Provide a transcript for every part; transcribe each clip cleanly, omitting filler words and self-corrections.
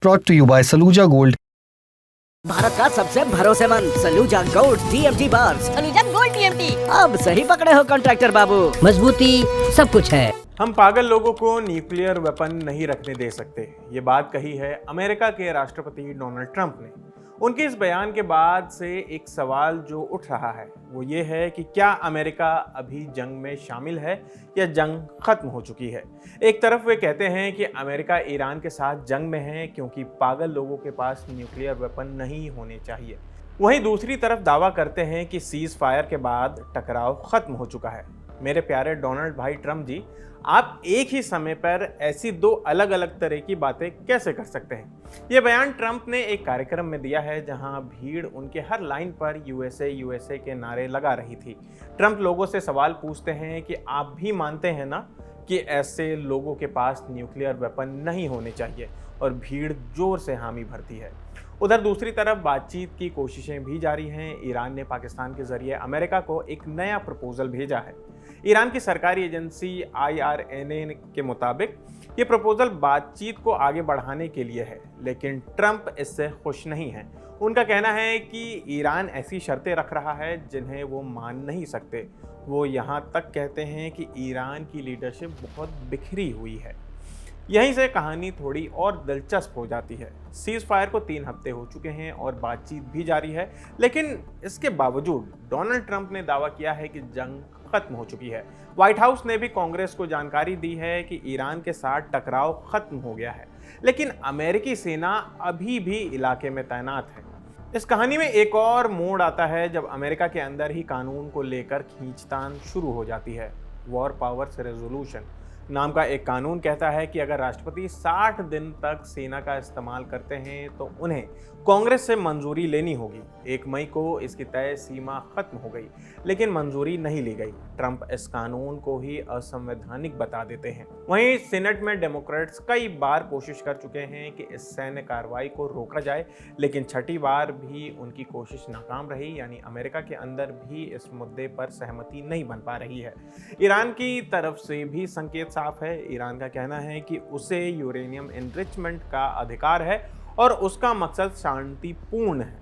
brought to you by Saluja Gold. Bharat का सबसे भरोसेमंद सलूजा गोल्ड टीएमटी बार। Saluja gold TMT. अब सही पकड़े हो कॉन्ट्रैक्टर बाबू, मजबूती सब कुछ है। हम पागल लोगों को न्यूक्लियर वेपन नहीं रखने दे सकते, ये बात कही है अमेरिका के राष्ट्रपति डोनाल्ड ट्रंप ने। उनके इस बयान के बाद से एक सवाल जो उठ रहा है वो ये है कि क्या अमेरिका अभी जंग में शामिल है या जंग खत्म हो चुकी है। एक तरफ वे कहते हैं कि अमेरिका ईरान के साथ जंग में है क्योंकि पागल लोगों के पास न्यूक्लियर वेपन नहीं होने चाहिए। वहीं दूसरी तरफ दावा करते हैं कि सीज फायर के बाद टकराव खत्म हो चुका है। मेरे प्यारे डोनाल्ड भाई ट्रंप जी, आप एक ही समय पर ऐसी दो अलग अलग तरह की बातें कैसे कर सकते हैं। ये बयान ट्रंप ने एक कार्यक्रम में दिया है जहां भीड़ उनके हर लाइन पर यूएसए यूएसए के नारे लगा रही थी। ट्रंप लोगों से सवाल पूछते हैं कि आप भी मानते हैं ना कि ऐसे लोगों के पास न्यूक्लियर वेपन नहीं होने चाहिए, और भीड़ जोर से हामी भरती है। उधर दूसरी तरफ बातचीत की कोशिशें भी जारी हैं। ईरान ने पाकिस्तान के जरिए अमेरिका को एक नया प्रपोजल भेजा है। ईरान की सरकारी एजेंसी IRNA के मुताबिक ये प्रपोजल बातचीत को आगे बढ़ाने के लिए है, लेकिन ट्रंप इससे खुश नहीं है। उनका कहना है कि ईरान ऐसी शर्तें रख रहा है जिन्हें वो मान नहीं सकते। वो यहाँ तक कहते हैं कि ईरान की लीडरशिप बहुत बिखरी हुई है। यहीं से कहानी थोड़ी और दिलचस्प हो जाती है। सीज फायर को 3 हफ्ते हो चुके हैं और बातचीत भी जारी है, लेकिन इसके बावजूद डोनाल्ड ट्रंप ने दावा किया है कि जंग खत्म हो चुकी है। व्हाइट हाउस ने भी कांग्रेस को जानकारी दी है कि ईरान के साथ टकराव खत्म हो गया है, लेकिन अमेरिकी सेना अभी भी इलाके में तैनात है। इस कहानी में एक और मोड़ आता है जब अमेरिका के अंदर ही कानून को लेकर खींचतान शुरू हो जाती है। वॉर पावर्स रेजोल्यूशन नाम का एक कानून कहता है कि अगर राष्ट्रपति 60 दिन तक सेना का इस्तेमाल करते हैं तो उन्हें कांग्रेस से मंजूरी लेनी होगी। 1 मई को इसकी तय सीमा खत्म हो गई, लेकिन मंजूरी नहीं ली गई। ट्रंप इस कानून को ही असंवैधानिक बता देते हैं। वहीं सीनेट में डेमोक्रेट्स कई बार कोशिश कर चुके हैं कि इस सैन्य कार्रवाई को रोका जाए, लेकिन छठी बार भी उनकी कोशिश नाकाम रही। यानी अमेरिका के अंदर भी इस मुद्दे पर सहमति नहीं बन पा रही है। ईरान की तरफ से भी संकेत साफ है। ईरान का कहना है कि उसे यूरेनियम एनरिचमेंट का अधिकार है और उसका मकसद शांतिपूर्ण है,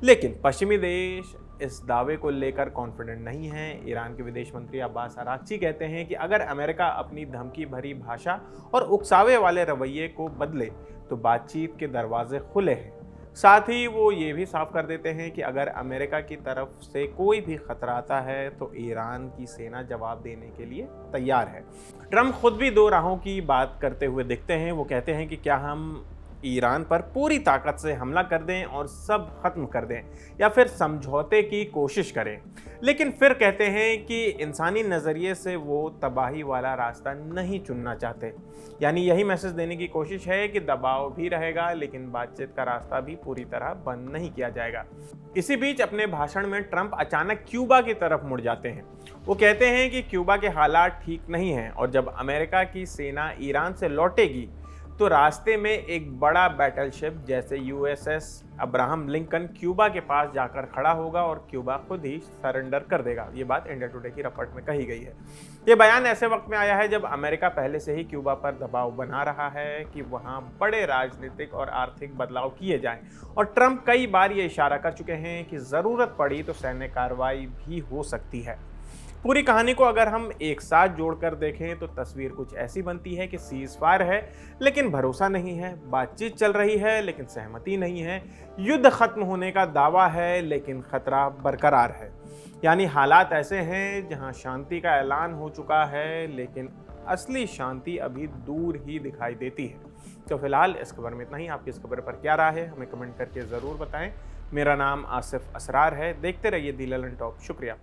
लेकिन पश्चिमी देश इस दावे को लेकर कॉन्फिडेंट नहीं है। ईरान के विदेश मंत्री अब्बास अरागची कहते हैं कि अगर अमेरिका अपनी धमकी भरी भाषा और उकसावे वाले रवैये को बदले तो बातचीत के दरवाजे खुले हैं। साथ ही वो ये भी साफ कर देते हैं कि अगर अमेरिका की तरफ से कोई भी खतरा आता है तो ईरान की सेना जवाब देने के लिए तैयार है। ट्रंप खुद भी 2 राहों की बात करते हुए दिखते हैं। वो कहते हैं कि क्या हम ईरान पर पूरी ताकत से हमला कर दें और सब खत्म कर दें, या फिर समझौते की कोशिश करें, लेकिन फिर कहते हैं कि इंसानी नज़रिए से वो तबाही वाला रास्ता नहीं चुनना चाहते। यानी यही मैसेज देने की कोशिश है कि दबाव भी रहेगा, लेकिन बातचीत का रास्ता भी पूरी तरह बंद नहीं किया जाएगा। इसी बीच अपने भाषण में ट्रंप अचानक क्यूबा की तरफ मुड़ जाते हैं। वो कहते हैं कि क्यूबा के हालात ठीक नहीं हैं और जब अमेरिका की सेना ईरान से लौटेगी तो रास्ते में एक बड़ा बैटलशिप जैसे USS अब्राहम लिंकन क्यूबा के पास जाकर खड़ा होगा और क्यूबा खुद ही सरेंडर कर देगा। ये बात इंडिया टुडे की रिपोर्ट में कही गई है। ये बयान ऐसे वक्त में आया है जब अमेरिका पहले से ही क्यूबा पर दबाव बना रहा है कि वहाँ बड़े राजनीतिक और आर्थिक बदलाव किए जाएं, और ट्रंप कई बार ये इशारा कर चुके हैं कि ज़रूरत पड़ी तो सैन्य कार्रवाई भी हो सकती है। पूरी कहानी को अगर हम एक साथ जोड़कर देखें तो तस्वीर कुछ ऐसी बनती है कि सीज फायर है लेकिन भरोसा नहीं है, बातचीत चल रही है लेकिन सहमति नहीं है, युद्ध खत्म होने का दावा है लेकिन खतरा बरकरार है। यानी हालात ऐसे हैं जहां शांति का ऐलान हो चुका है लेकिन असली शांति अभी दूर ही दिखाई देती है। तो फिलहाल इस खबर में इतना ही। आपकी इस खबर पर क्या राय है हमें कमेंट करके ज़रूर बताएं। मेरा नाम आसिफ असरार है। देखते रहिए दी ललन टॉप। शुक्रिया।